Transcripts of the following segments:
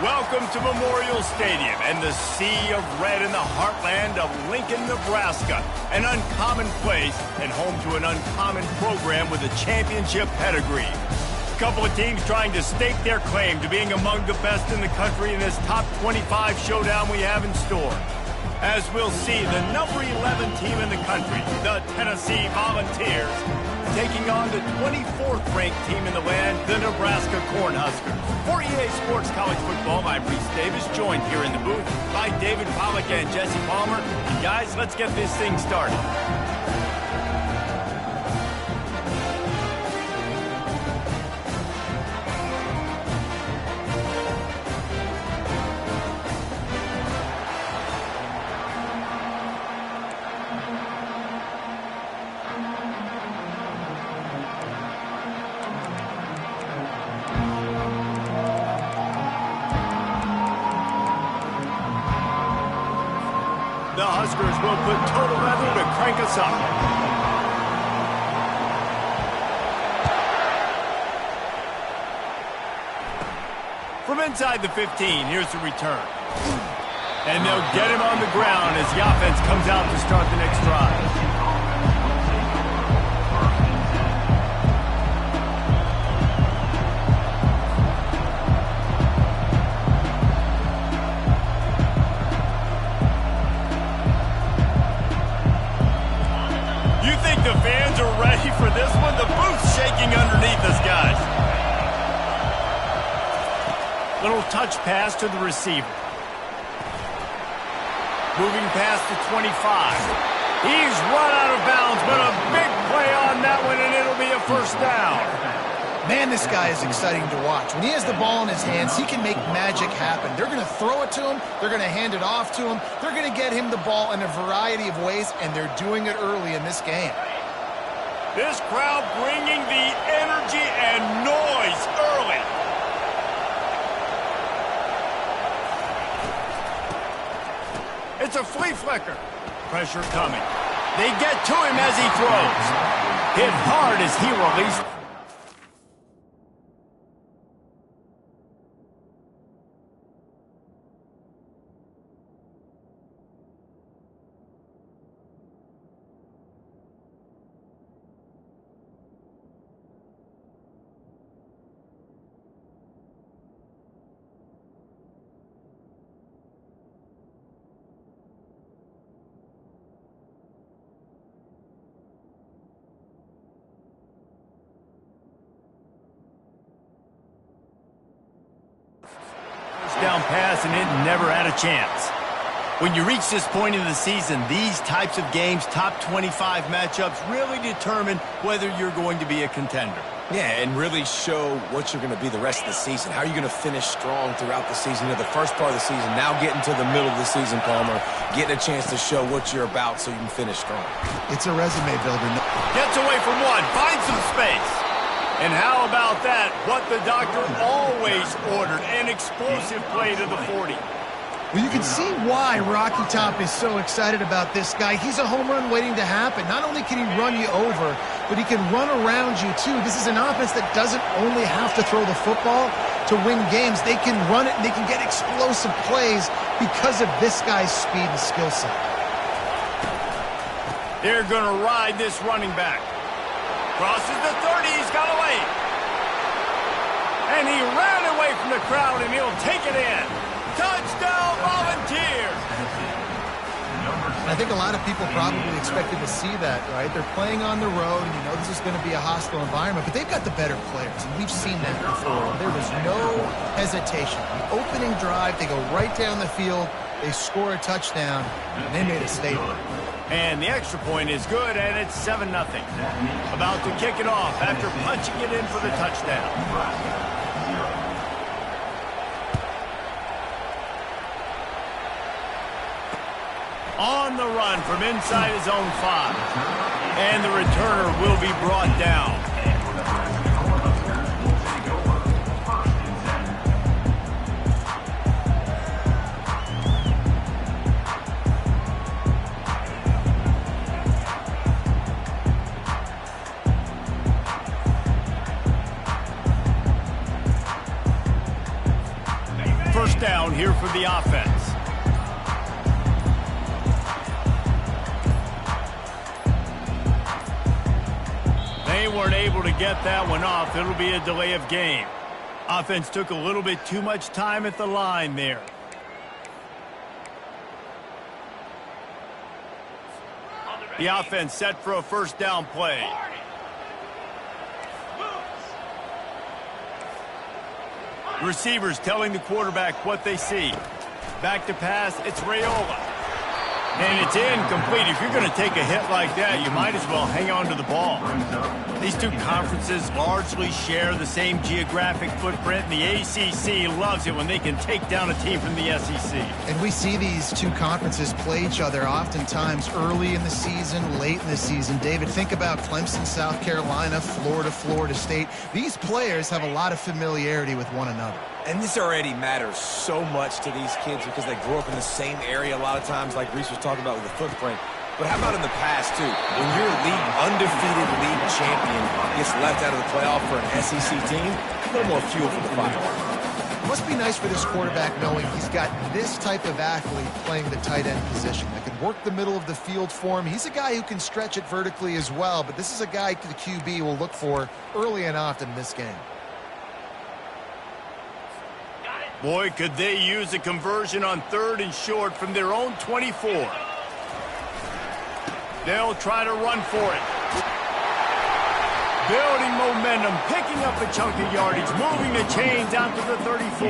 Welcome to Memorial Stadium and the sea of red in the heartland of Lincoln, Nebraska. An uncommon place and home to an uncommon program with a championship pedigree. A couple of teams trying to stake their claim to being among the best in the country in this top 25 showdown we have in store. As we'll see, the number 11 team in the country, the Tennessee Volunteers, taking on the 24th-ranked team in the land, the Nebraska Cornhuskers. For EA Sports College Football, I'm Reese Davis, joined here in the booth by David Pollack and Jesse Palmer. And guys, let's get this thing started. The Huskers will put total level to crank us up. From inside the 15, here's the return. And they'll get him on the ground as the offense comes out to start the next drive. The fans are ready for this one. The booth's shaking underneath us, guys. Little touch pass to the receiver. Moving past the 25. He's run out of bounds, but a big play on that one, and it'll be a first down. Man, this guy is exciting to watch. When he has the ball in his hands, he can make magic happen. They're going to throw it to him. They're going to hand it off to him. They're going to get him the ball in a variety of ways, and they're doing it early in this game. This crowd bringing the energy and noise early. It's a flea flicker. Pressure coming. They get to him as he throws. Hit hard as he released. Down pass, and it never had a chance. When you reach this point in the season, these types of games, top 25 matchups, really determine whether you're going to be a contender. Yeah, and really show what you're going to be the rest of the season. How are you going to finish strong throughout the season? The first part of the season, now getting to the middle of the season, Palmer, getting a chance to show what you're about so you can finish strong. It's a resume builder. Gets away from one, finds some space. And how about that? What the doctor always ordered, an explosive play to the 40. Well, you can see why Rocky Top is so excited about this guy. He's a home run waiting to happen. Not only can he run you over, but he can run around you too. This is an offense that doesn't only have to throw the football to win games. They can run it and they can get explosive plays because of this guy's speed and skill set. They're going to ride this running back. Crosses the 30, he's got to wait. And he ran away from the crowd, and he'll take it in. Touchdown, Volunteers! I think a lot of people probably expected to see that, right? They're playing on the road, and you know this is going to be a hostile environment, but they've got the better players, and we've seen that before. There was no hesitation. The opening drive, they go right down the field, they score a touchdown, and they made a statement. And the extra point is good, and it's 7-0. About to kick it off after punching it in for the touchdown. On the run from inside his own 5. And the returner will be brought down. First down here for the offense. They weren't able to get that one off. It'll be a delay of game. Offense took a little bit too much time at the line there. The offense set for a first down play. Receivers telling the quarterback what they see. Back to pass, it's Raiola. And it's incomplete. If you're going to take a hit like that, you might as well hang on to the ball. These two conferences largely share the same geographic footprint, and the ACC loves it when they can take down a team from the SEC. And we see these two conferences play each other oftentimes early in the season, late in the season. David, think about Clemson, South Carolina, Florida, Florida State. These players have a lot of familiarity with one another. And this already matters so much to these kids because they grew up in the same area a lot of times, like Reese was talking about with the footprint. But how about in the past, too? When your undefeated league champion gets left out of the playoff for an SEC team, a little more fuel for the fire. It must be nice for this quarterback knowing he's got this type of athlete playing the tight end position that can work the middle of the field for him. He's a guy who can stretch it vertically as well, but this is a guy the QB will look for early and often in this game. Boy, could they use a conversion on 3rd and short from their own 24. They'll try to run for it. Building momentum, picking up a chunk of yardage, moving the chains out to the 34.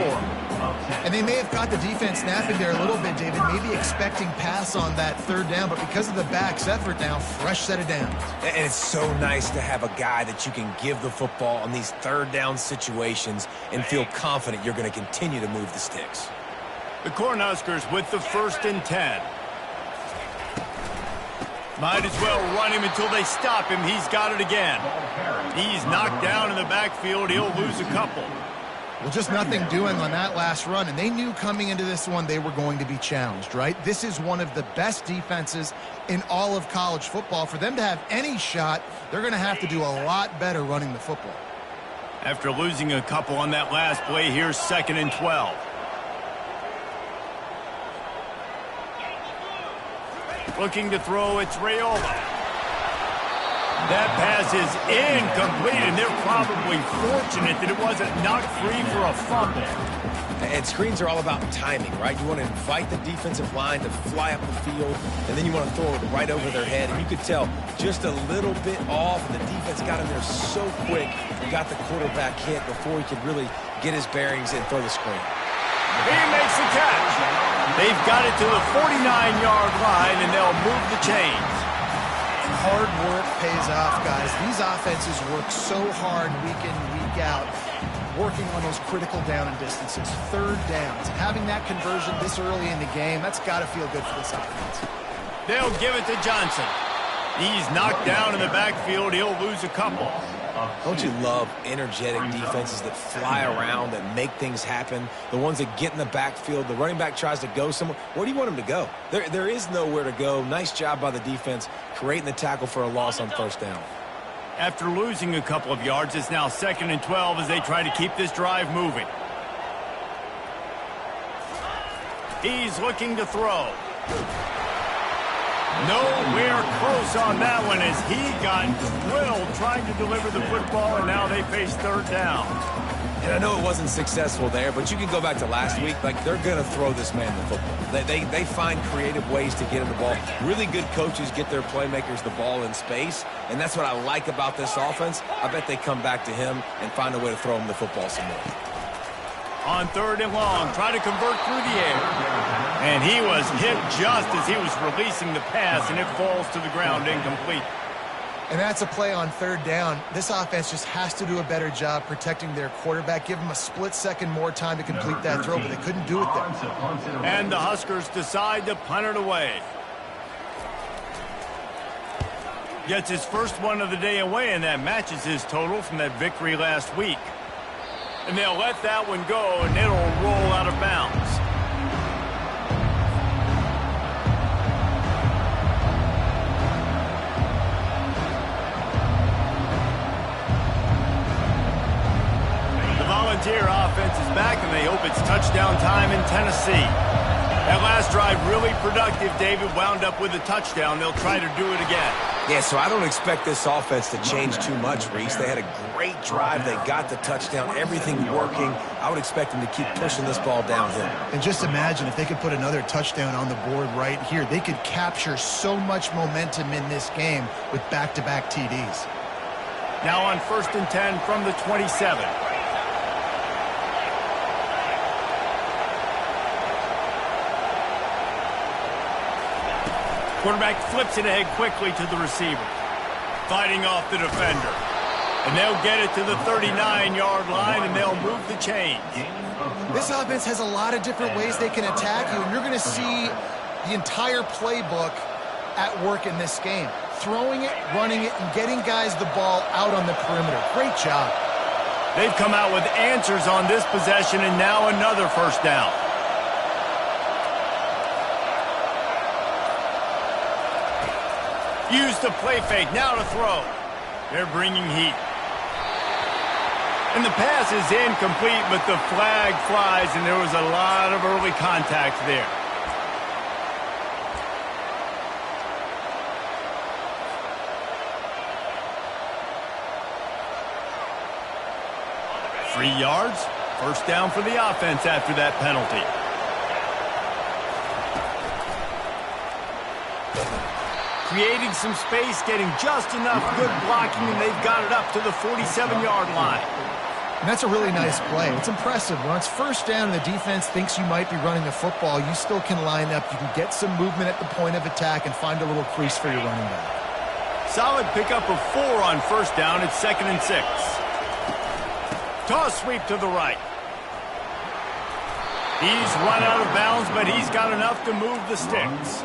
And they may have got the defense snapping there a little bit, David, maybe expecting pass on that 3rd down, but because of the back's effort now, fresh set of downs. And it's so nice to have a guy that you can give the football on these 3rd down situations and feel confident you're going to continue to move the sticks. The Cornhuskers with the 1st and 10. Might as well run him until they stop him. He's got it again. He's knocked down in the backfield. He'll lose a couple. Well, just nothing doing on that last run, and they knew coming into this one they were going to be challenged, right? This is one of the best defenses in all of college football. For them to have any shot, they're going to have to do a lot better running the football. After losing a couple on that last play, here's 2nd and 12. Looking to throw, it's Raiola. That pass is incomplete, and they're probably fortunate that it wasn't knocked free for a fumble. And screens are all about timing, right? You want to invite the defensive line to fly up the field, and then you want to throw it right over their head. And you could tell just a little bit off, and the defense got in there so quick, got the quarterback hit before he could really get his bearings and throw the screen. He makes the catch. They've got it to the 49-yard line, and they'll move the chains. Hard work pays off, guys. These offenses work so hard week in, week out, working on those critical down and distances, 3rd downs. Having that conversion this early in the game, that's got to feel good for this offense. They'll give it to Johnson. He's knocked down in the backfield. He'll lose a couple. Don't you love energetic defenses that fly around, that make things happen? The ones that get in the backfield, the running back tries to go somewhere. Where do you want him to go? There is nowhere to go. Nice job by the defense, creating the tackle for a loss on 1st down. After losing a couple of yards, it's now 2nd and 12 as they try to keep this drive moving. He's looking to throw. Nowhere close on that one as he got drilled trying to deliver the football, and now they face 3rd down. And And I know it wasn't successful there, but you can go back to last week. Like, they're going to throw this man the football. They find creative ways to get him the ball. Really good coaches get their playmakers the ball in space, and that's what I like about this offense. I bet they come back to him and find a way to throw him the football some more. On 3rd and long, try to convert through the air. And he was hit just as he was releasing the pass, and it falls to the ground incomplete. And that's a play on 3rd down. This offense just has to do a better job protecting their quarterback. Give him a split second more time to complete that throw, but they couldn't do it there. And the Huskers decide to punt it away. Gets his first one of the day away, and that matches his total from that victory last week. And they'll let that one go, and it'll roll out of bounds. The Volunteer offense is back, and they hope it's touchdown time in Tennessee. That last drive really productive. David wound up with a touchdown. They'll try to do it again. Yeah, so I don't expect this offense to change too much, Reese. They had a great drive. They got the touchdown. Everything working. I would expect them to keep pushing this ball downhill. And just imagine if they could put another touchdown on the board right here. They could capture so much momentum in this game with back-to-back TDs. Now on 1st and 10 from the 27. Quarterback flips it ahead quickly to the receiver. Fighting off the defender. And they'll get it to the 39-yard line, and they'll move the chains. This offense has a lot of different ways they can attack you, and you're going to see the entire playbook at work in this game. Throwing it, running it, and getting guys the ball out on the perimeter. Great job. They've come out with answers on this possession, and now another 1st down. Use the play fake, now to throw. They're bringing heat. And the pass is incomplete, but the flag flies, and there was a lot of early contact there. Three yards, 1st down for the offense after that penalty. Creating some space, getting just enough good blocking, and they've got it up to the 47-yard line. And that's a really nice play. It's impressive. When it's 1st down and the defense thinks you might be running the football, you still can line up. You can get some movement at the point of attack and find a little crease for your running back. Solid pickup of 4 on 1st down. It's 2nd and 6. Toss sweep to the right. He's run out of bounds, but he's got enough to move the sticks.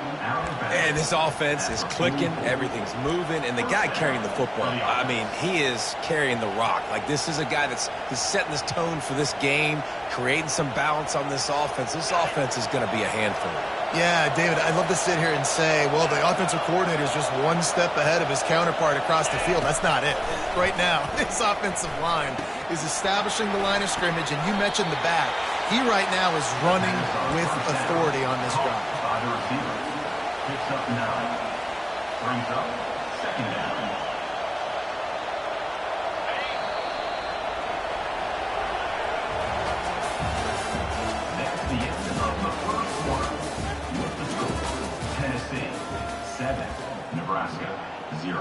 And this offense is clicking, everything's moving, and the guy carrying the football, I mean, he is carrying the rock. Like, this is a guy he's setting this tone for this game, creating some balance on this offense. This offense is going to be a handful. Yeah, David, I'd love to sit here and say, well, the offensive coordinator is just one step ahead of his counterpart across the field. That's not it. Right now, this offensive line is establishing the line of scrimmage, and you mentioned the back. He right now is running with authority on this drive. Picks up 9. Brings up 2nd down. That's the end of the 1st quarter. With the score, Tennessee 7, Nebraska 0.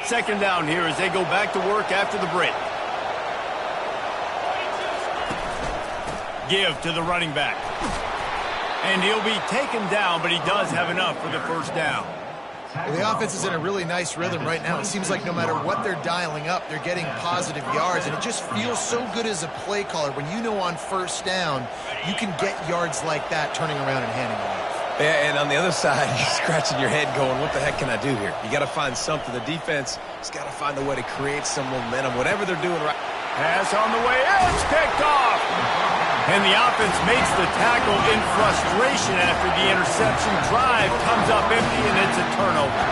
2nd down here as they go back to work after the break. Give to the running back. And he'll be taken down, but he does have enough for the 1st down. Well, the offense is in a really nice rhythm right now. It seems like no matter what they're dialing up, they're getting positive yards, and it just feels so good as a play caller when you know on 1st down you can get yards like that turning around and handing it off. Yeah, and on the other side, you're scratching your head going, what the heck can I do here? You got to find something. The defense has got to find a way to create some momentum, whatever they're doing right. Pass on the way, it's picked off. And the offense makes the tackle in frustration after the interception. Drive comes up empty, and it's a turnover.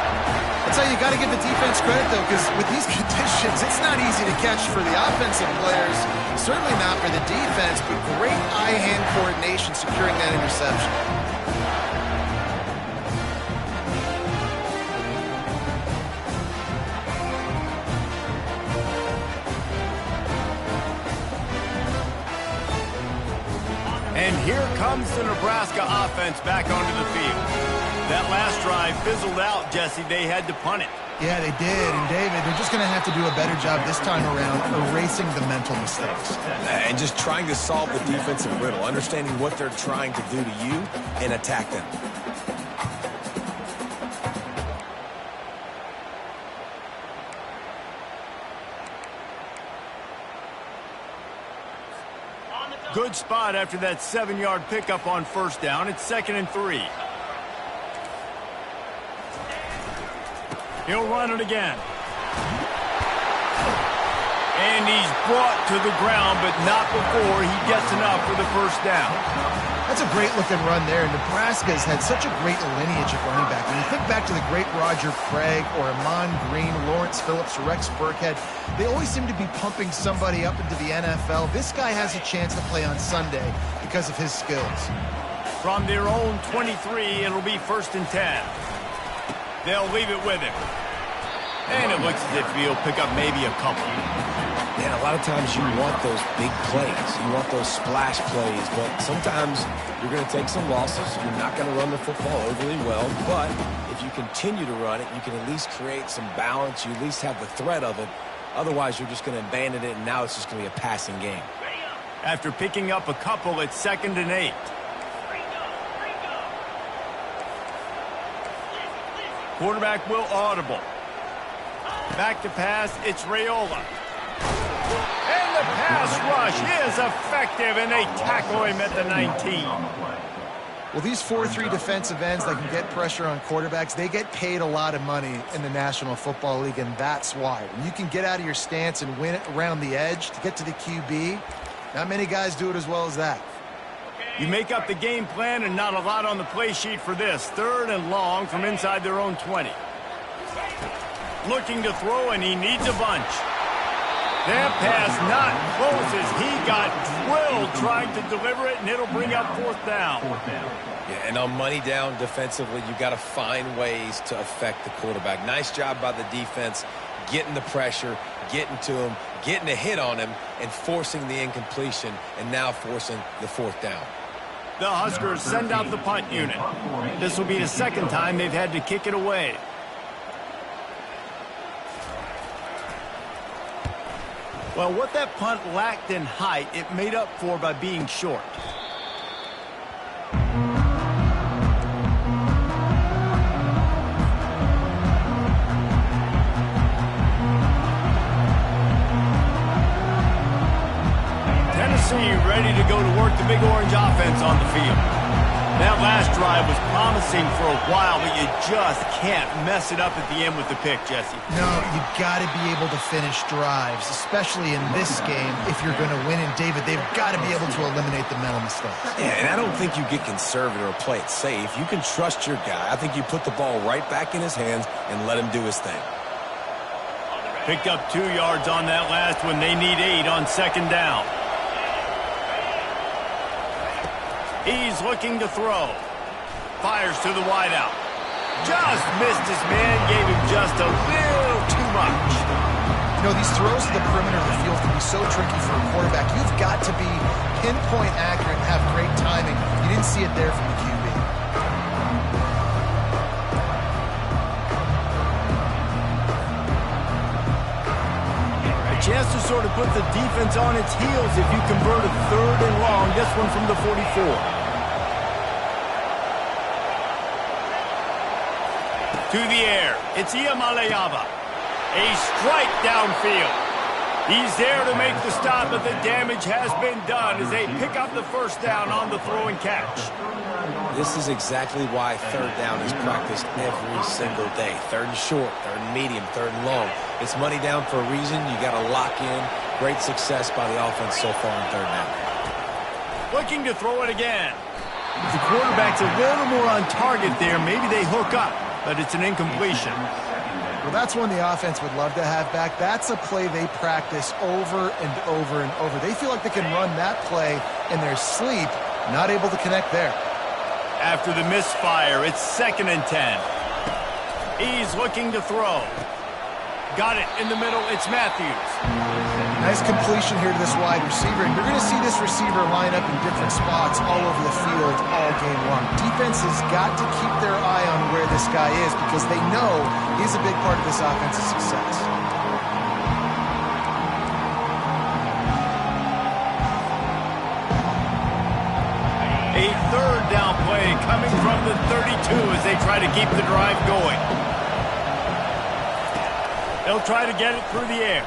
That's how you got to give the defense credit, though, because with these conditions, it's not easy to catch for the offensive players. Certainly not for the defense, but great eye-hand coordination securing that interception. And here comes the Nebraska offense back onto the field. That last drive fizzled out, Jesse. They had to punt it. Yeah, they did. And, David, they're just going to have to do a better job this time around erasing the mental mistakes. And just trying to solve the defensive riddle, understanding what they're trying to do to you and attack them. Good spot after that 7-yard pickup on first down. It's 2nd and 3. He'll run it again. And he's brought to the ground, but not before he gets enough for the first down. That's a great-looking run there. Nebraska's had such a great lineage of running back. When you think back to the great Roger Craig or Amon Green, Lawrence Phillips, Rex Burkhead, they always seem to be pumping somebody up into the NFL. This guy has a chance to play on Sunday because of his skills. From their own 23, it'll be 1st and 10. They'll leave it with him. And it looks as if he'll pick up maybe a couple. Man, a lot of times you want those big plays. You want those splash plays, but sometimes you're going to take some losses. You're not going to run the football overly well, but if you continue to run it, you can at least create some balance. You at least have the threat of it. Otherwise, you're just going to abandon it, and now it's just going to be a passing game. After picking up a couple, it's 2nd and 8. Quarterback will audible. Back to pass, it's Raiola. And the pass rush is effective, and they tackle him at the 19. Well, these 4-3 defensive ends that can get pressure on quarterbacks, they get paid a lot of money in the National Football League, and that's why. When you can get out of your stance and win it around the edge to get to the QB, not many guys do it as well as that. You make up the game plan and not a lot on the play sheet for this. 3rd and long from inside their own 20. Looking to throw, and he needs a bunch. That pass not close as he got drilled trying to deliver it, and it'll bring up 4th down. Yeah, and on money down defensively, you got to find ways to affect the quarterback. Nice job by the defense, getting the pressure, getting to him, getting a hit on him, and forcing the incompletion, and now forcing the 4th down. The Huskers send out the punt unit. This will be the 2nd time they've had to kick it away. Well, what that punt lacked in height, it made up for by being short. Tennessee ready to go to work the Big Orange offense on the field. That last drive was promising for a while, but you just can't mess it up at the end with the pick, Jesse. No, you've got to be able to finish drives, especially in this game. If you're going to win, and David, they've got to be able to eliminate the mental mistakes. Yeah, and I don't think you get conservative or play it safe. You can trust your guy. I think you put the ball right back in his hands and let him do his thing. Picked up 2 yards on that last one. They need 8 on 2nd down. He's looking to throw. Fires to the wideout. Just missed his man, gave him just a little too much. You know, these throws to the perimeter of the field can be so tricky for a quarterback. You've got to be pinpoint accurate and have great timing. You didn't see it there from the QB. A chance to sort of put the defense on its heels if you convert a 3rd and long. This one from the 44. To the air, it's Iamaleava. A strike downfield. He's there to make the stop, but the damage has been done as they pick up the 1st down on the throw and catch. This is exactly why 3rd down is practiced every single day. 3rd and short, 3rd and medium, 3rd and long. It's money down for a reason. You got to lock in. Great success by the offense so far on 3rd down. Looking to throw it again. The quarterback's a little more on target there. Maybe they hook up, but it's an incompletion. Well, that's one the offense would love to have back. That's a play they practice over and over and over. They feel like they can run that play in their sleep, not able to connect there. After the misfire, it's 2nd and 10. He's looking to throw. Got it in the middle. It's Matthews. Nice completion here to this wide receiver. And you're going to see this receiver line up in different spots all over the field all game long. Defense has got to keep their eye on where this guy is because they know he's a big part of this offense's success. A third down play coming from the 32 as they try to keep the drive going. They'll try to get it through the air.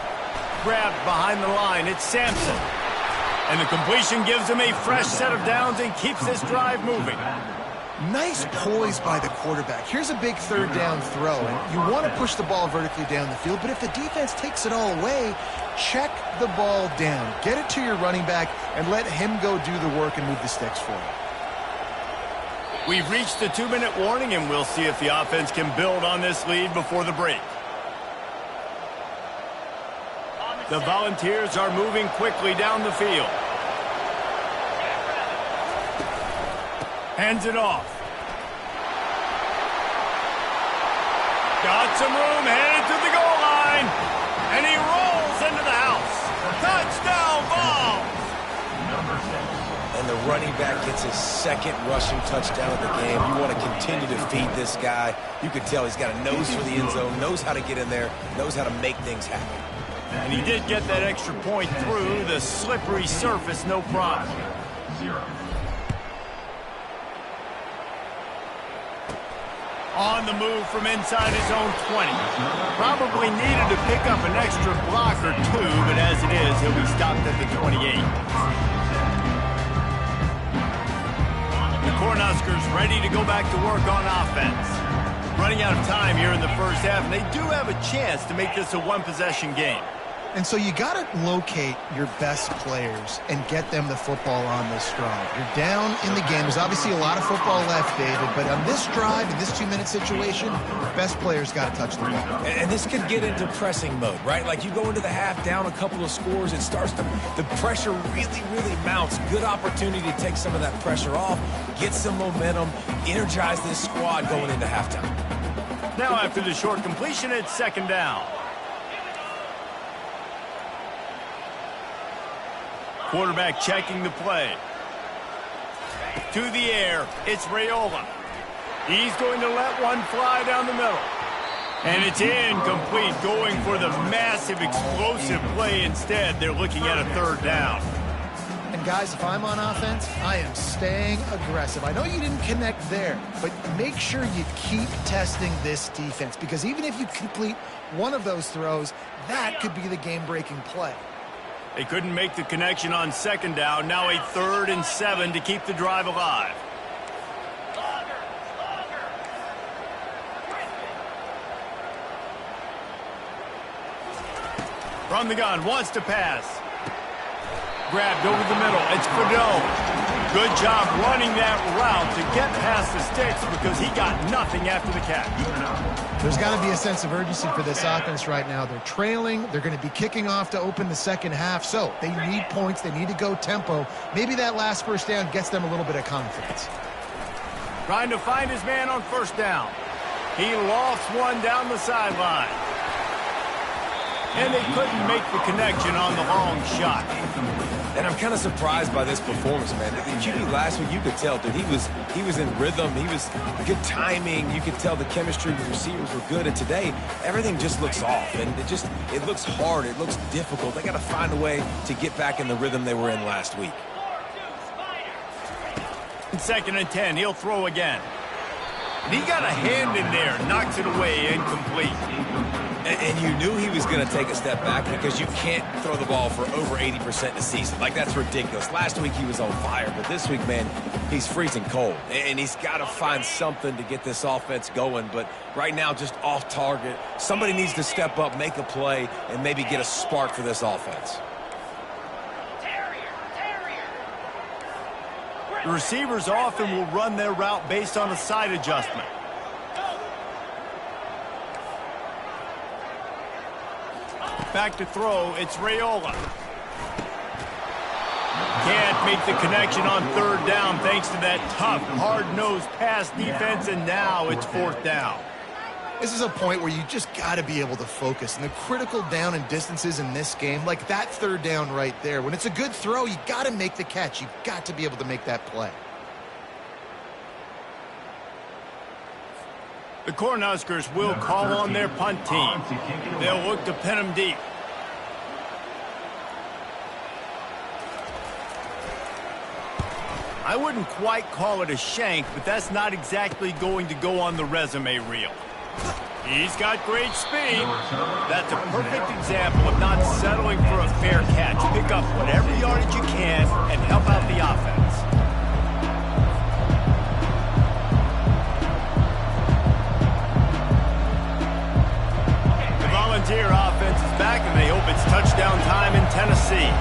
Grabbed behind the line. It's Sampson. And the completion gives him a fresh set of downs and keeps this drive moving. Nice poise by the quarterback. Here's a big third down throw. And you want to push the ball vertically down the field, but if the defense takes it all away, check the ball down. Get it to your running back and let him go do the work and move the sticks for you. We've reached the 2-minute warning, and we'll see if the offense can build on this lead before the break. The Volunteers are moving quickly down the field. Hands it off. Got some room, headed to the goal line. And he rolls into the house. Touchdown, Vols! And the running back gets his second rushing touchdown of the game. You want to continue to feed this guy. You can tell he's got a nose for the end zone, knows how to get in there, knows how to make things happen. And he did get that extra point through the slippery surface, no problem. 0. On the move from inside his own 20. Probably needed to pick up an extra block or two, but as it is, he'll be stopped at the 28. The Cornhuskers ready to go back to work on offense. Running out of time here in the first half, and they do have a chance to make this a one-possession game. And so you got to locate your best players and get them the football on this drive. You're down in the game. There's obviously a lot of football left, David, but on this drive, in this 2-minute situation, best players got to touch the ball. And this could get into pressing mode, right? Like you go into the half down a couple of scores, it starts to, the pressure really mounts. Good opportunity to take some of that pressure off, get some momentum, energize this squad going into halftime. Now after the short completion, it's second down. Quarterback checking the play. To the air, it's Raiola. He's going to let one fly down the middle. And it's incomplete, going for the massive explosive play instead. They're looking at a third down. And guys, if I'm on offense, I am staying aggressive. I know you didn't connect there, but make sure you keep testing this defense because even if you complete one of those throws, that could be the game-breaking play. They couldn't make the connection on second down. Now a 3rd and 7 to keep the drive alive. From the gun, wants to pass. Grabbed over the middle. It's Fado. Good job running that route to get past the sticks because he got nothing after the catch. There's got to be a sense of urgency for this offense right now. They're trailing. They're going to be kicking off to open the second half. So they need points. They need to go tempo. Maybe that last first down gets them a little bit of confidence. Trying to find his man on first down. He lofts one down the sideline. And they couldn't make the connection on the long shot. And I'm kind of surprised by this performance, man. The QB last week, you could tell, dude, he was in rhythm. He was good timing. You could tell the chemistry with receivers were good. And today, everything just looks off. And it looks hard. It looks difficult. They got to find a way to get back in the rhythm they were in last week. 2nd and 10, he'll throw again. And he got a hand in there, knocks it away, incomplete. And you knew he was going to take a step back because you can't throw the ball for over 80% the season. Like, that's ridiculous. Last week he was on fire, but this week, man, he's freezing cold. And he's got to find something to get this offense going. But right now, just off target. Somebody needs to step up, make a play, and maybe get a spark for this offense. The receivers often will run their route based on a side adjustment. Back to throw, it's Raiola. Can't make the connection on 3rd down thanks to that tough, hard-nosed pass defense, and now it's 4th down. This is a point where you just got to be able to focus. And the critical down and distances in this game, like that third down right there, when it's a good throw, you got to make the catch. You got to be able to make that play. The Cornhuskers will call on their punt team. They'll look to pin them deep. I wouldn't quite call it a shank, but that's not exactly going to go on the resume reel. He's got great speed. That's a perfect example of not settling for a fair catch. Pick up whatever yardage you can and help out the offense. The Volunteer offense is back, and they hope it's touchdown time in Tennessee.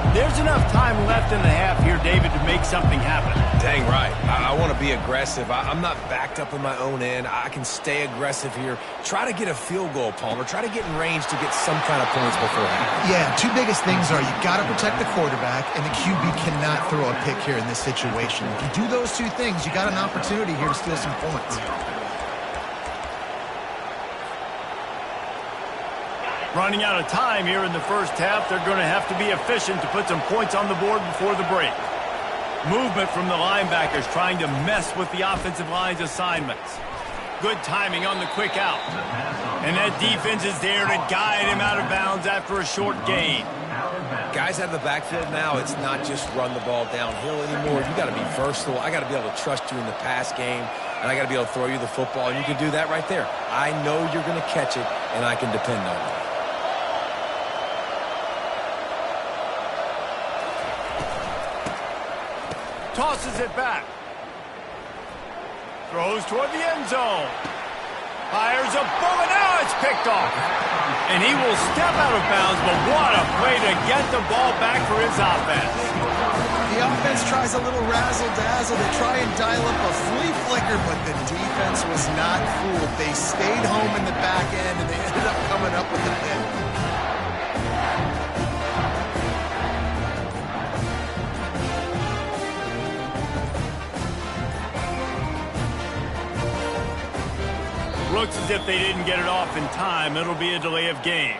There's enough time left in the half here, David, to make something happen. Dang right. I want to be aggressive. I'm not backed up in my own end. I can stay aggressive here. Try to get a field goal, Palmer. Try to get in range to get some kind of points before half. Yeah, two biggest things are you got to protect the quarterback, and the QB cannot throw a pick here in this situation. If you do those two things, you got an opportunity here to steal some points. Running out of time here in the first half, they're going to have to be efficient to put some points on the board before the break. Movement from the linebackers trying to mess with the offensive line's assignments. Good timing on the quick out. And that defense is there to guide him out of bounds after a short gain. Guys out of the backfield now, it's not just run the ball downhill anymore. You got to be versatile. I got to be able to trust you in the pass game, and I got to be able to throw you the football, and you can do that right there. I know you're going to catch it, and I can depend on you. Tosses it back. Throws toward the end zone. Fires a bullet. Now it's picked off. And he will step out of bounds, but what a play to get the ball back for his offense. The offense tries a little razzle-dazzle. They try and dial up a flea flicker, but the defense was not fooled. They stayed home in the back end, and they ended up coming up with the pick. Looks as if they didn't get it off in time. It'll be a delay of game.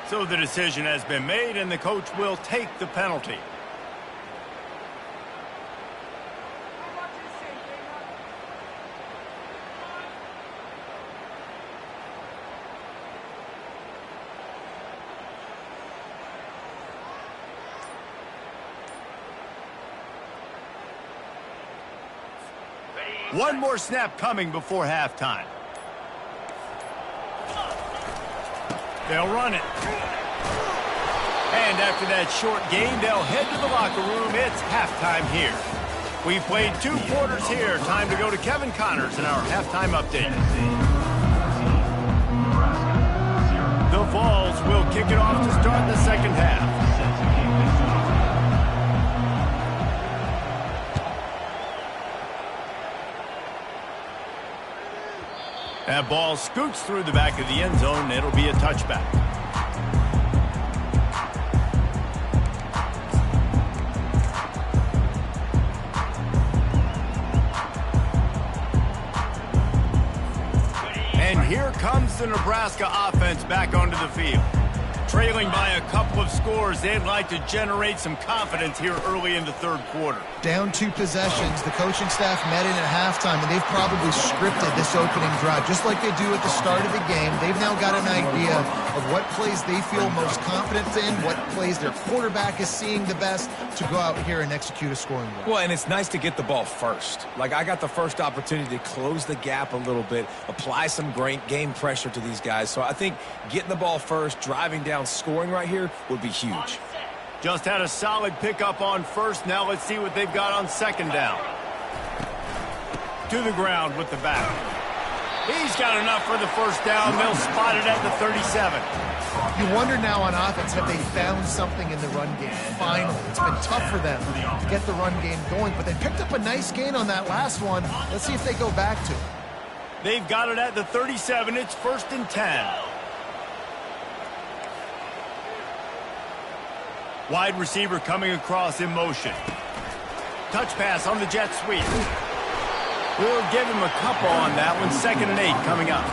So the decision has been made, and the coach will take the penalty. One more snap coming before halftime. They'll run it. And after that short game, they'll head to the locker room. It's halftime here. We've played 2 quarters here. Time to go to Kevin Connors in our halftime update. The Vols will kick it off to start the second half. That ball scoots through the back of the end zone, and it'll be a touchback. And here comes the Nebraska offense back onto the field. Trailing by a couple of scores, they'd like to generate some confidence here early in the third quarter. Down 2 possessions, the coaching staff met in at halftime, and they've probably scripted this opening drive. Just like they do at the start of the game, they've now got an idea of what plays they feel most confident in, what plays their quarterback is seeing the best to go out here and execute a scoring run. Well, and it's nice to get the ball first. Like, I got the first opportunity to close the gap a little bit, apply some great game pressure to these guys. So I think getting the ball first, driving down, scoring right here would be huge. Just had a solid pickup on first. Now let's see what they've got on second down. To the ground with the back. He's got enough for the first down. They'll spot it at the 37. You wonder now on offense, have they found something in the run game? Finally, it's been tough for them to get the run game going, but they picked up a nice gain on that last one. Let's see if they go back to it. They've got it at the 37. It's 1st and 10. Wide receiver coming across in motion. Touch pass on the jet sweep. We'll give him a couple on that one. 2nd and 8 coming up.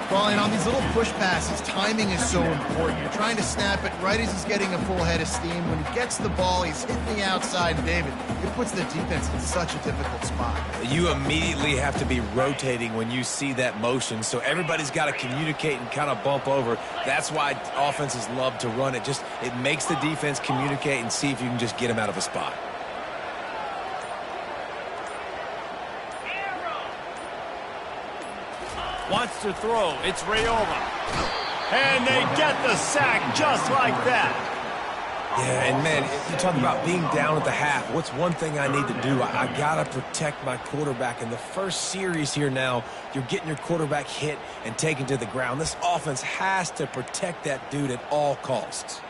Well, and on these little push passes, timing is so important. You're trying to snap it right as he's getting a full head of steam. When he gets the ball, he's hitting the outside, and David, it puts the defense in such a difficult spot. You immediately have to be rotating when you see that motion, so everybody's got to communicate and kind of bump over. That's why offenses love to run it. It makes the defense communicate and see if you can just get them out of a spot. Wants to throw. It's Raiola. And they get the sack just like that. Yeah, and man, you're talking about being down at the half. What's one thing I need to do? I got to protect my quarterback. In the first series here now, you're getting your quarterback hit and taken to the ground. This offense has to protect that dude at all costs.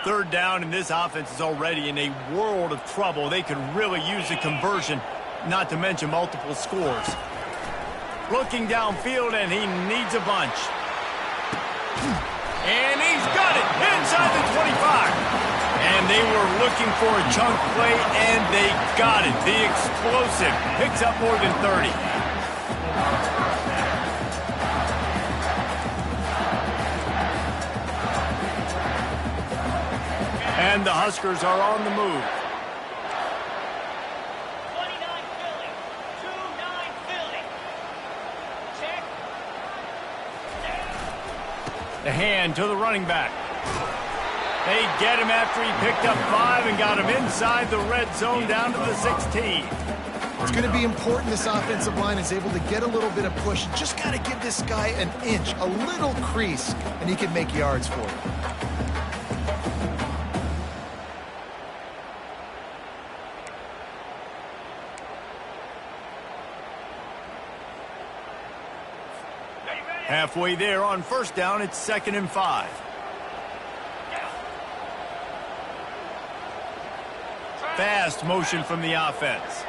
Third down, and this offense is already in a world of trouble. They could really use a conversion, not to mention multiple scores. Looking downfield, and he needs a bunch. And he's got it inside the 25. And they were looking for a chunk play, and they got it. The explosive picks up more than 30. And the Huskers are on the move. 29 Philly. 2-9 Philly. Check. The hand to the running back. They get him after he picked up 5 and got him inside the red zone down to the 16. It's going to be important this offensive line is able to get a little bit of push. Just got to give this guy an inch, a little crease, and he can make yards for you. Halfway there on first down, it's 2nd and 5. Fast motion from the offense.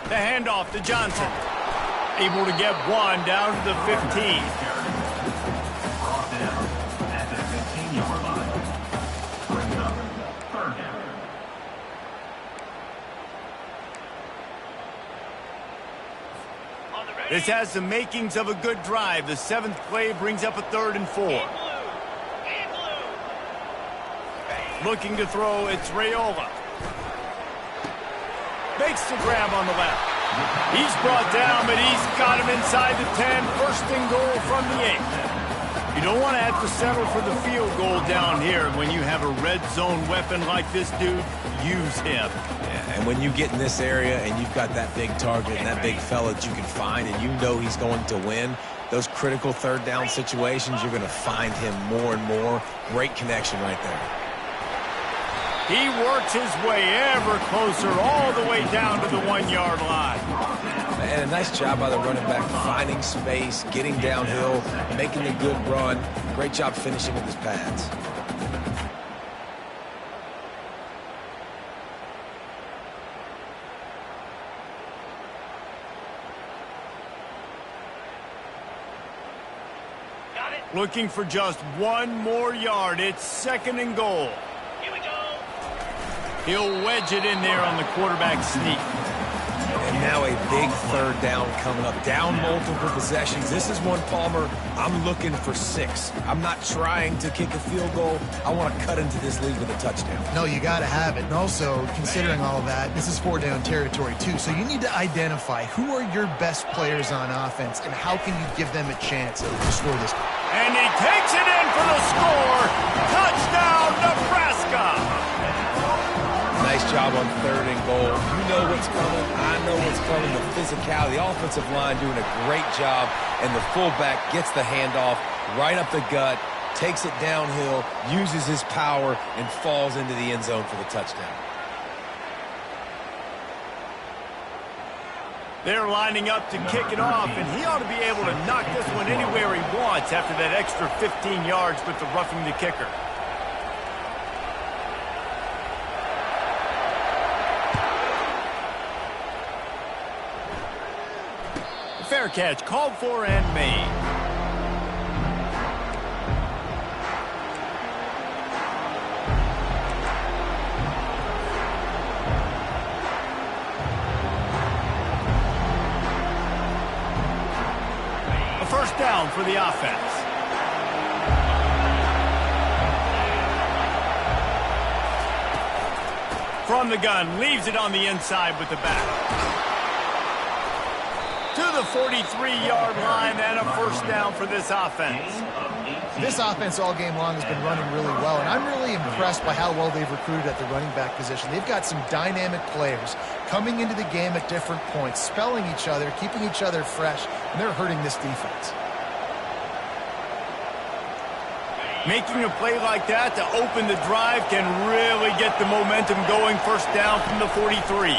The handoff to Johnson. Able to get one down to the 15. Brought down at the 15-yard line. Brings up third down. This has the makings of a good drive. The 7th play brings up a 3rd and 4. Looking to throw, it's Raiola. Makes the grab on the left. He's brought down, but he's got him inside the 10. 1st and goal from the 8. You don't want to have to settle for the field goal down here. When you have a red zone weapon like this dude, use him. Yeah, and when you get in this area and you've got that big target and that big fella that you can find and you know he's going to win, those critical 3rd down situations, you're going to find him more and more. Great connection right there. He works his way ever closer all the way down to the 1-yard line. And a nice job by the running back, finding space, getting downhill, making a good run. Great job finishing with his pads. Looking for just one more yard. It's 2nd and goal. Here we go. He'll wedge it in there on the quarterback sneak. And now a big 3rd down coming up. Down multiple possessions. This is one, Palmer, I'm looking for 6. I'm not trying to kick a field goal. I want to cut into this lead with a touchdown. No, you got to have it. And also, considering all that, this is 4-down territory, too. So you need to identify who are your best players on offense and how can you give them a chance to score this. And he takes it in for the score. Touchdown, Nebraska. Nice job on 3rd and goal. You know what's coming. I know what's coming. The physicality, the offensive line doing a great job. And the fullback gets the handoff right up the gut, takes it downhill, uses his power, and falls into the end zone for the touchdown. They're lining up to kick it off, and he ought to be able to knock this one anywhere he wants after that extra 15 yards with the roughing the kicker. Fair catch, called for and made. A first down for the offense. From the gun, leaves it on the inside with the back. To the 43-yard line and a first down for this offense. This offense all game long has been running really well, and I'm really impressed by how well they've recruited at the running back position. They've got some dynamic players coming into the game at different points, spelling each other, keeping each other fresh, and they're hurting this defense. Making a play like that to open the drive can really get the momentum going. First down from the 43.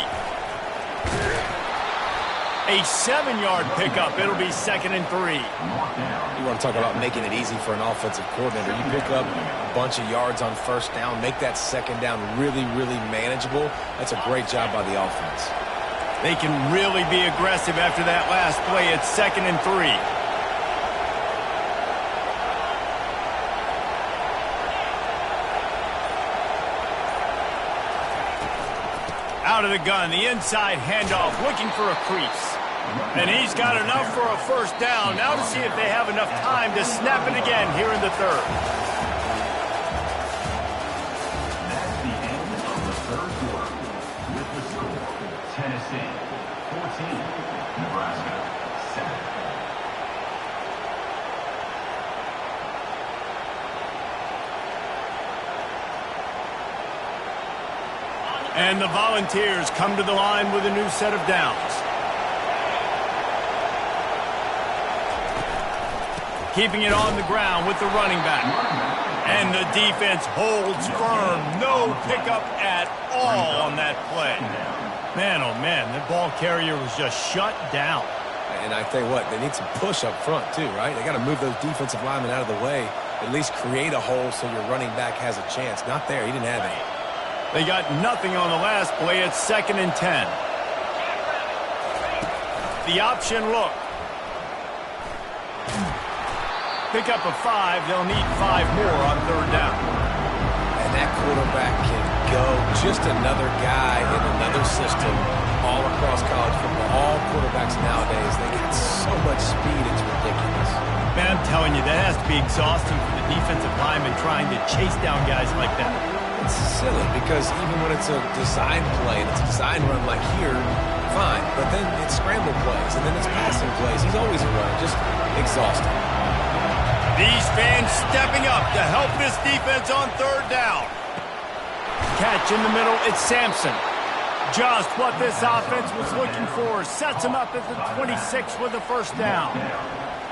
A 7-yard pickup. It'll be 2nd and 3. You want to talk about making it easy for an offensive coordinator. You pick up a bunch of yards on first down, make that second down really, really manageable. That's a great job by the offense. They can really be aggressive after that last play. It's 2nd and 3. Out of the gun, the inside handoff, looking for a crease. And he's got enough for a first down. Now to see if they have enough time to snap it again here in the third. That's the end of the third quarter. With the score, Tennessee 14, Nebraska 7. And the Volunteers come to the line with a new set of downs. Keeping it on the ground with the running back. And the defense holds firm. No pickup at all on that play. Man, oh man, the ball carrier was just shut down. And I tell you what, they need some push up front too, right? They got to move those defensive linemen out of the way. At least create a hole so your running back has a chance. Not there. He didn't have any. They got nothing on the last play. It's 2nd and 10. The option look. Pick up a 5. They'll need 5 more on third down. And that quarterback can go. Just another guy in another system all across college football. All quarterbacks nowadays, they got so much speed, it's ridiculous. Man, I'm telling you, that has to be exhausting for the defensive lineman trying to chase down guys like that. It's silly because even when it's a design play and it's a design run like here, fine. But then it's scramble plays and then it's passing plays. He's always a runner, just exhausting. These fans stepping up to help this defense on third down. Catch in the middle, it's Sampson. Just what this offense was looking for. Sets him up at the 26 with the first down.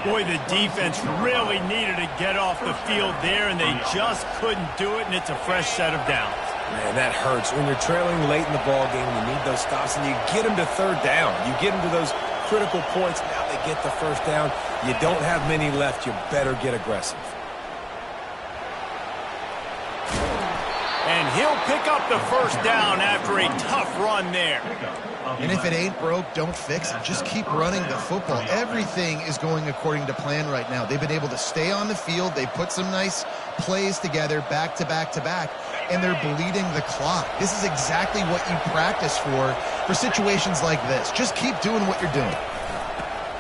Boy, the defense really needed to get off the field there, and they just couldn't do it, and it's a fresh set of downs. Man, that hurts. When you're trailing late in the ball game, you need those stops, and you get them to third down. You get them to those critical points. Now they get the first down. You don't have many left. You better get aggressive. And he'll pick up the first down after a tough run there. And if it ain't broke, don't fix it. Just keep running the football. Everything is going according to plan right now. They've been able to stay on the field. They put some nice plays together back to back to back, and they're bleeding the clock. This is exactly what you practice for situations like this. Just keep doing what you're doing.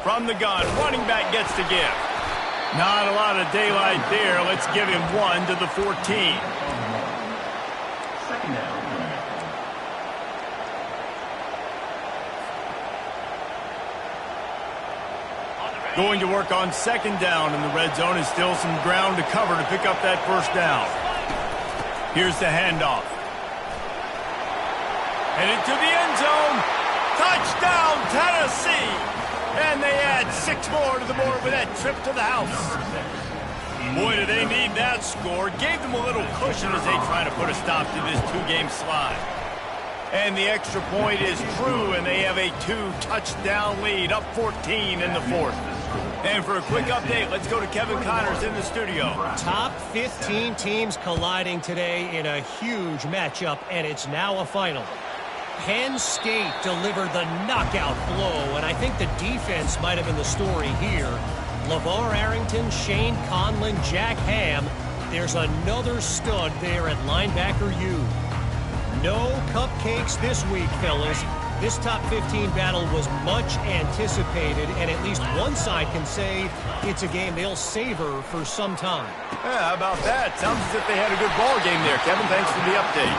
From the gun, running back gets to give. Not a lot of daylight there. Let's give him 1 to the 14. Second down. Going to work on second down in the red zone, and still some ground to cover to pick up that first down. Here's the handoff. Headed to the end zone. Touchdown, Tennessee! And they add 6 more to the board with that trip to the house. Boy, do they need that score. Gave them a little cushion as they try to put a stop to this 2-game slide. And the extra point is true, and they have a 2-touchdown lead, up 14 in the fourth. And for a quick update, let's go to Kevin Connors in the studio. Top 15 teams colliding today in a huge matchup, and it's now a final. Penn State delivered the knockout blow, and I think the defense might have been the story here. LeVar Arrington, Shane Conlon, Jack Ham. There's another stud there at linebacker U. No cupcakes this week, fellas. This top 15 battle was much anticipated, and at least one side can say it's a game they'll savor for some time. Yeah, how about that? Sounds as if they had a good ball game there, Kevin. Thanks for the update.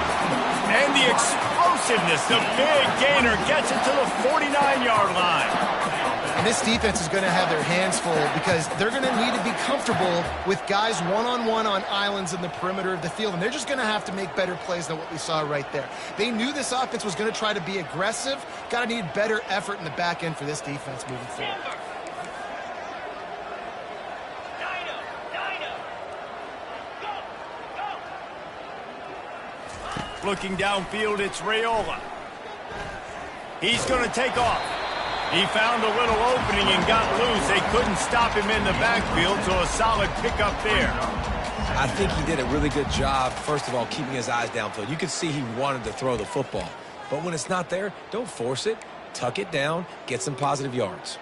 And the explosiveness, the big gainer gets it to the 49-yard line. And this defense is going to have their hands full because they're going to need to be comfortable with guys one-on-one on islands in the perimeter of the field. And they're just going to have to make better plays than what we saw right there. They knew this offense was going to try to be aggressive. Got to need better effort in the back end for this defense moving forward. Looking downfield, it's Raiola. He's going to take off. He found a little opening and got loose. They couldn't stop him in the backfield, so a solid pickup there. I think he did a really good job, first of all, keeping his eyes downfield. You could see he wanted to throw the football. But when it's not there, don't force it. Tuck it down, get some positive yards.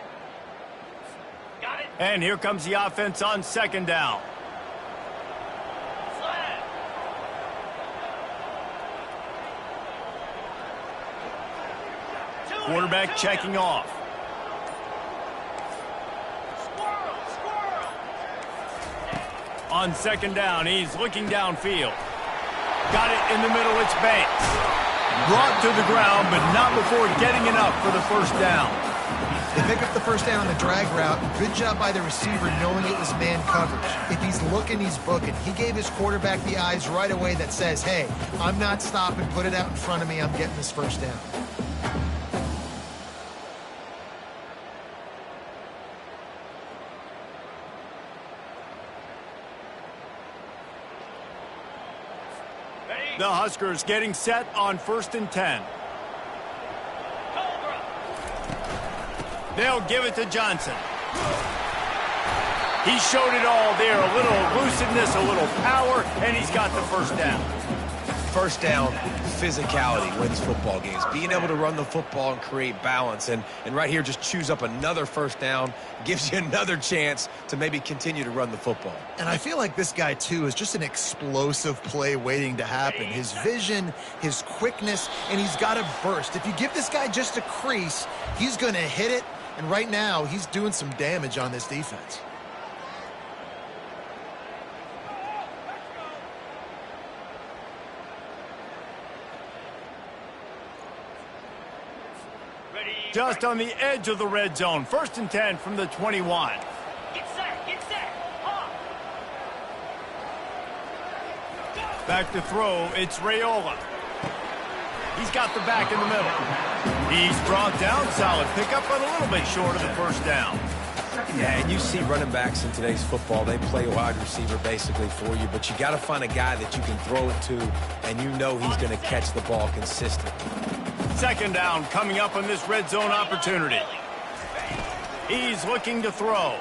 Got it. And here comes the offense on second down. Flag. Quarterback checking off. Squirrel. On second down, he's looking downfield. Got it in the middle, it's Banks. Brought to the ground, but not before getting enough for the first down. They pick up the first down on the drag route. Good job by the receiver knowing it was man coverage. If he's looking, he's booking. He gave his quarterback the eyes right away that says, hey, I'm not stopping. Put it out in front of me. I'm getting this first down. The Huskers getting set on 1st and 10. Cobra. They'll give it to Johnson. He showed it all there. A little elusiveness, a little power, and he's got the first down. First down, physicality wins football games. Being able to run the football and create balance. And right here, just choose up another first down. Gives you another chance to maybe continue to run the football. And I feel like this guy, too, is just an explosive play waiting to happen. His vision, his quickness, and he's got a burst. If you give this guy just a crease, he's going to hit it. And right now, he's doing some damage on this defense. Just on the edge of the red zone. 1st and 10 from the 21. Get set. Hawk. Back to throw, it's Raiola. He's got the back in the middle. He's brought down, solid pickup, but a little bit short of the first down. Yeah, and you see running backs in today's football, they play wide receiver basically for you, but you got to find a guy that you can throw it to, and you know he's going to catch the ball consistently. Second down coming up on this red zone opportunity. He's looking to throw.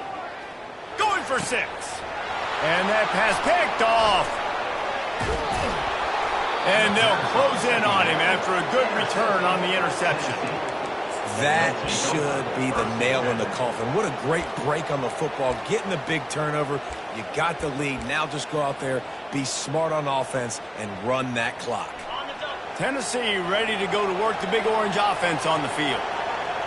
Going for 6. And that pass picked off. And they'll close in on him after a good return on the interception. That should be the nail in the coffin. What a great break on the football. Getting the big turnover. You got the lead. Now just go out there, be smart on offense, and run that clock. Tennessee ready to go to work the Big Orange offense on the field.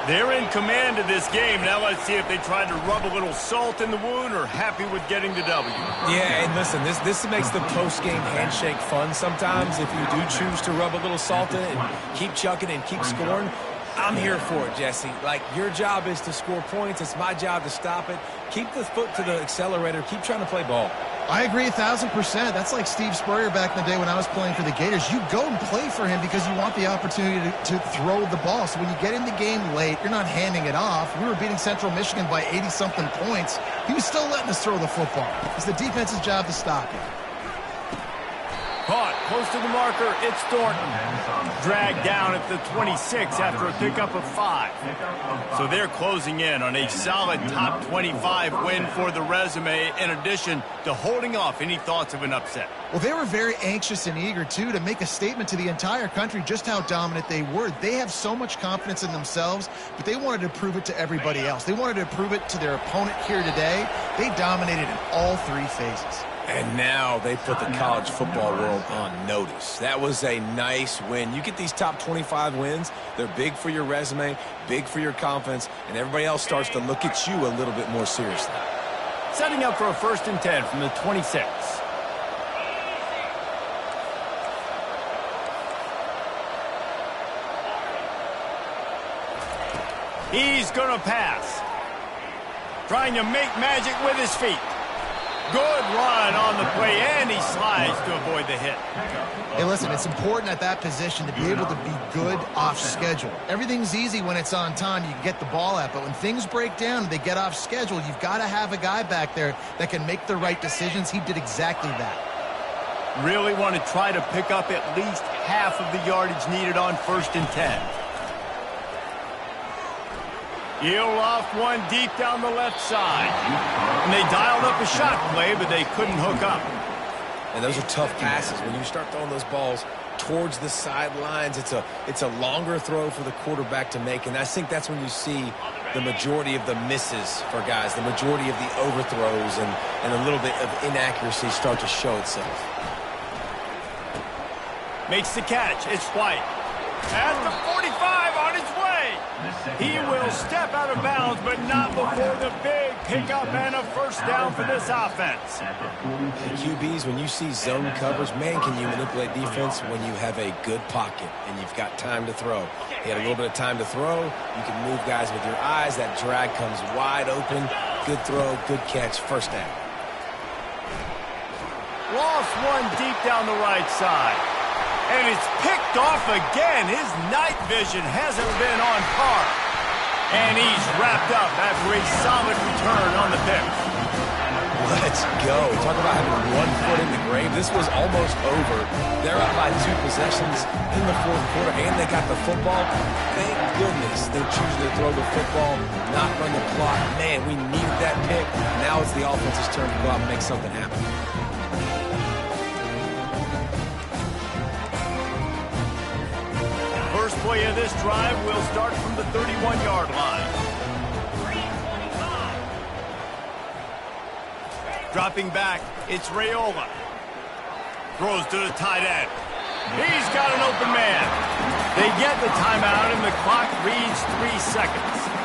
They're in command of this game. Now let's see if they try to rub a little salt in the wound or happy with getting the W. Yeah, and listen, this makes the post-game handshake fun sometimes. If you do choose to rub a little salt in it and keep chucking and keep scoring, I'm here for it, Jesse. Like, your job is to score points. It's my job to stop it. Keep the foot to the accelerator. Keep trying to play ball. I agree 1,000%. That's like Steve Spurrier back in the day when I was playing for the Gators. You go and play for him because you want the opportunity to throw the ball. So when you get in the game late, you're not handing it off. We were beating Central Michigan by 80-something points. He was still letting us throw the football. It's the defense's job to stop it. Caught close to the marker. It's Thornton. Dragged down at the 26 after a pickup of 5. So they're closing in on a solid top 25 win for the resume, in addition to holding off any thoughts of an upset. Well, they were very anxious and eager, too, to make a statement to the entire country just how dominant they were. They have so much confidence in themselves, but they wanted to prove it to everybody else. They wanted to prove it to their opponent here today. They dominated in all 3 phases. And now they put the college football world on notice. That was a nice win. You get these top 25 wins, they're big for your resume, big for your confidence, and everybody else starts to look at you a little bit more seriously. Setting up for a 1st and 10 from the 26. He's going to pass. Trying to make magic with his feet. Good run on the play, and he slides to avoid the hit. Hey, listen, it's important at that position to be able to be good off schedule. Everything's easy when it's on time. You can get the ball out, but when things break down and they get off schedule, you've got to have a guy back there that can make the right decisions. He did exactly that. Really want to try to pick up at least half of the yardage needed on 1st and 10. He'll loft one deep down the left side. And they dialed up a shot play, but they couldn't hook up. And those are tough passes. When you start throwing those balls towards the sidelines, it's a longer throw for the quarterback to make. And I think that's when you see the majority of the misses for guys, the majority of the overthrows and a little bit of inaccuracy start to show itself. Makes the catch. It's White. At the 45 on his way. He will step out of bounds, but not before the big pickup and a 1st down for this offense. And QBs, when you see zone coverage, man, can you manipulate defense when you have a good pocket and you've got time to throw. He had a little bit of time to throw. You can move guys with your eyes. That drag comes wide open. Good throw, good catch, 1st down. Lost one deep down the right side. And it's picked off again. His night vision hasn't been on par. And he's wrapped up after a solid return on the pick. Let's go. Talk about having 1 foot in the grave. This was almost over. They're up by 2 possessions in the 4th quarter, and they got the football. Thank goodness they're choosing to throw the football, not run the clock. Man, we needed that pick. Now it's the offense's turn to go out and make something happen. First play of this drive will start from the 31-yard line. Dropping back, it's Raiola. Throws to the tight end. He's got an open man. They get the timeout, and the clock reads 3 seconds.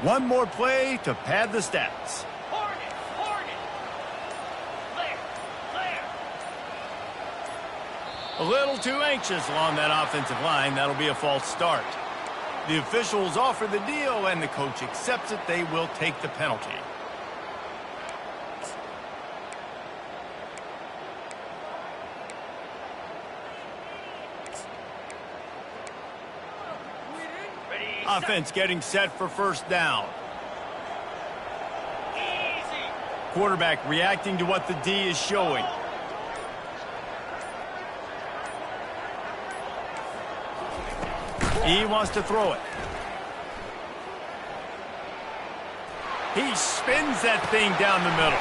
One more play to pad the stats. Hornet! Clear! A little too anxious along that offensive line. That'll be a false start. The officials offer the deal, and the coach accepts it. They will take the penalty. Offense getting set for 1st down. Easy! Quarterback reacting to what the D is showing. He wants to throw it. He spins that thing down the middle.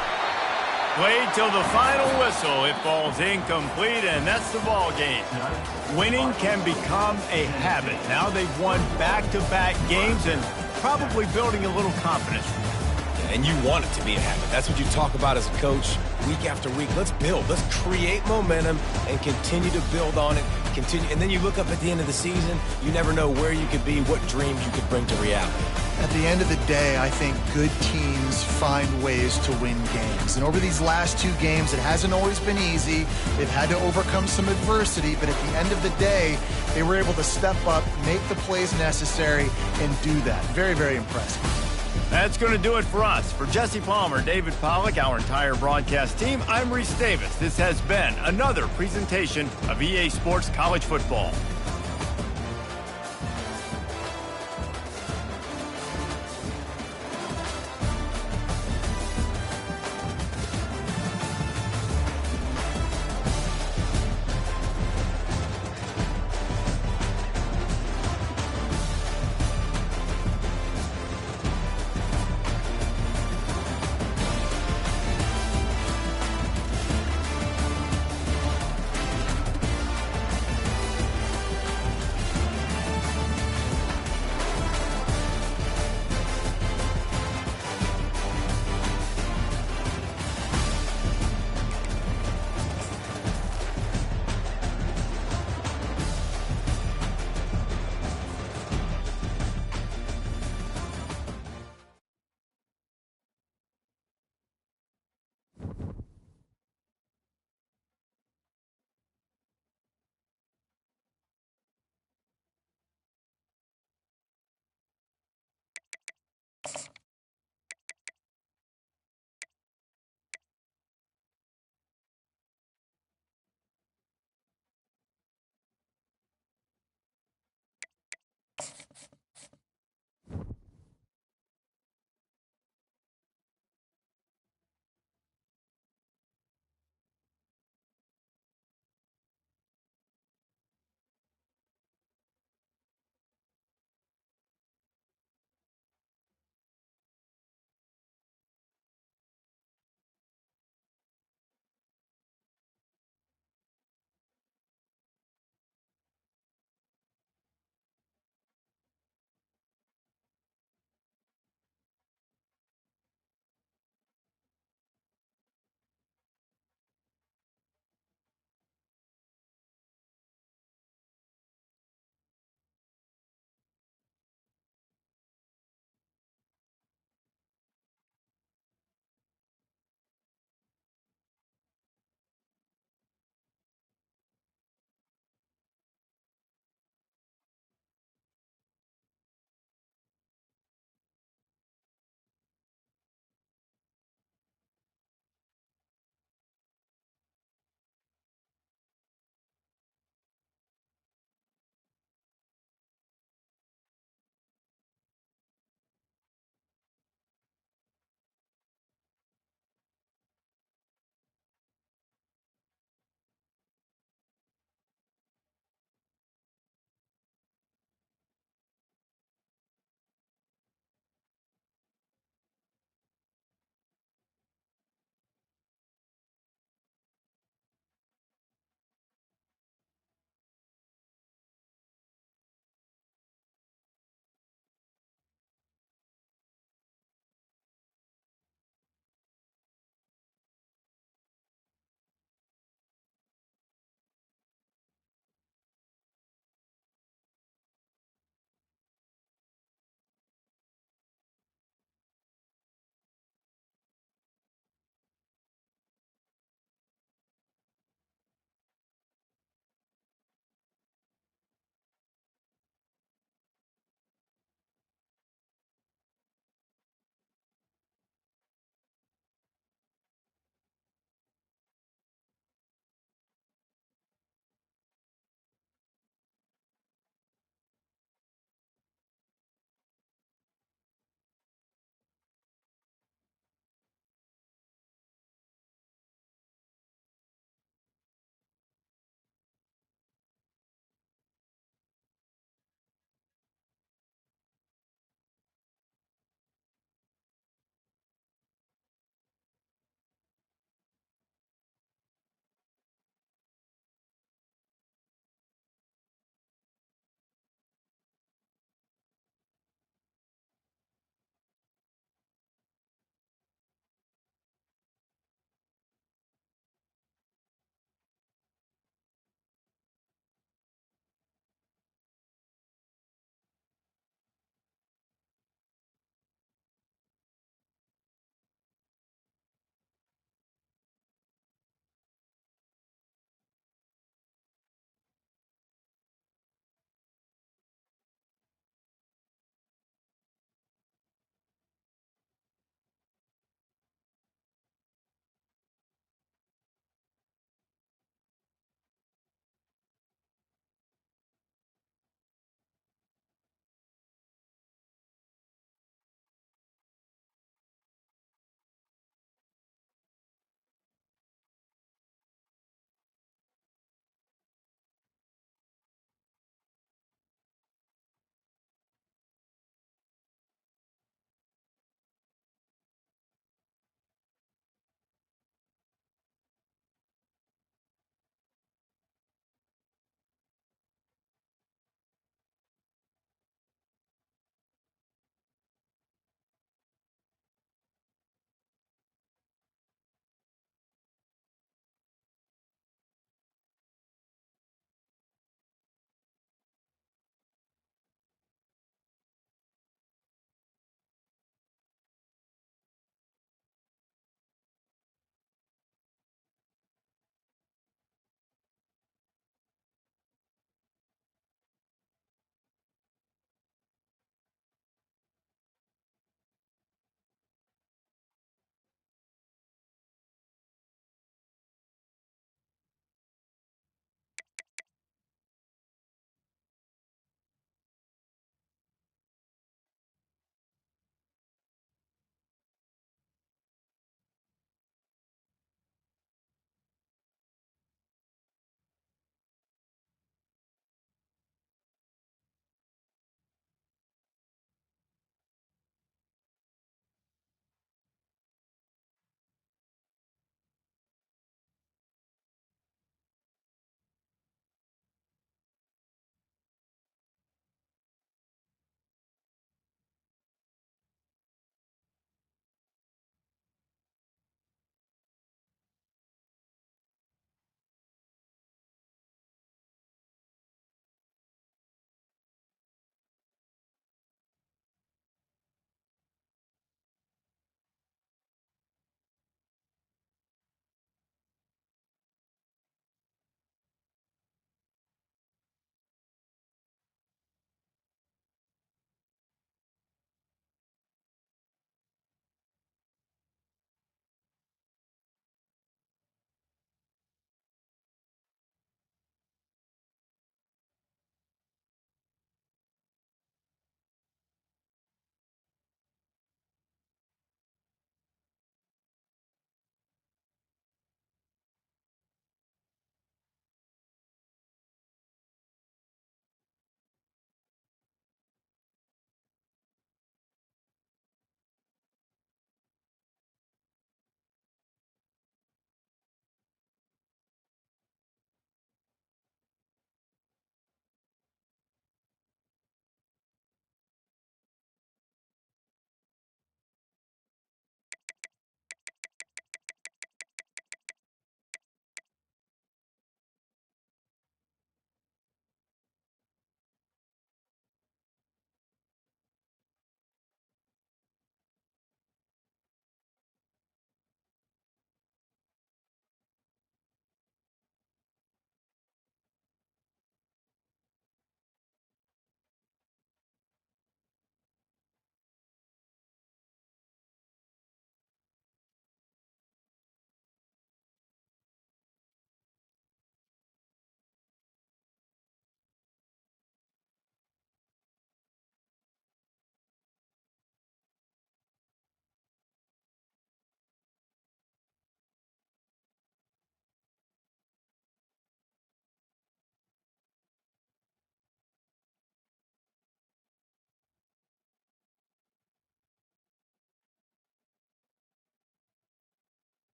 Played till the final whistle. It falls incomplete, and that's the ball game. Winning can become a habit. Now they've won back-to-back games and probably building a little confidence. And you want it to be a habit. That's what you talk about as a coach week after week. Let's build. Let's create momentum and continue to build on it. And then you look up at the end of the season, you never know where you could be, what dreams you could bring to reality. At the end of the day, I think good teams find ways to win games. And over these last 2 games, it hasn't always been easy. They've had to overcome some adversity, but at the end of the day, they were able to step up, make the plays necessary, and do that. Very, very impressive. That's going to do it for us. For Jesse Palmer, David Pollack, our entire broadcast team, I'm Reese Davis. This has been another presentation of EA Sports College Football.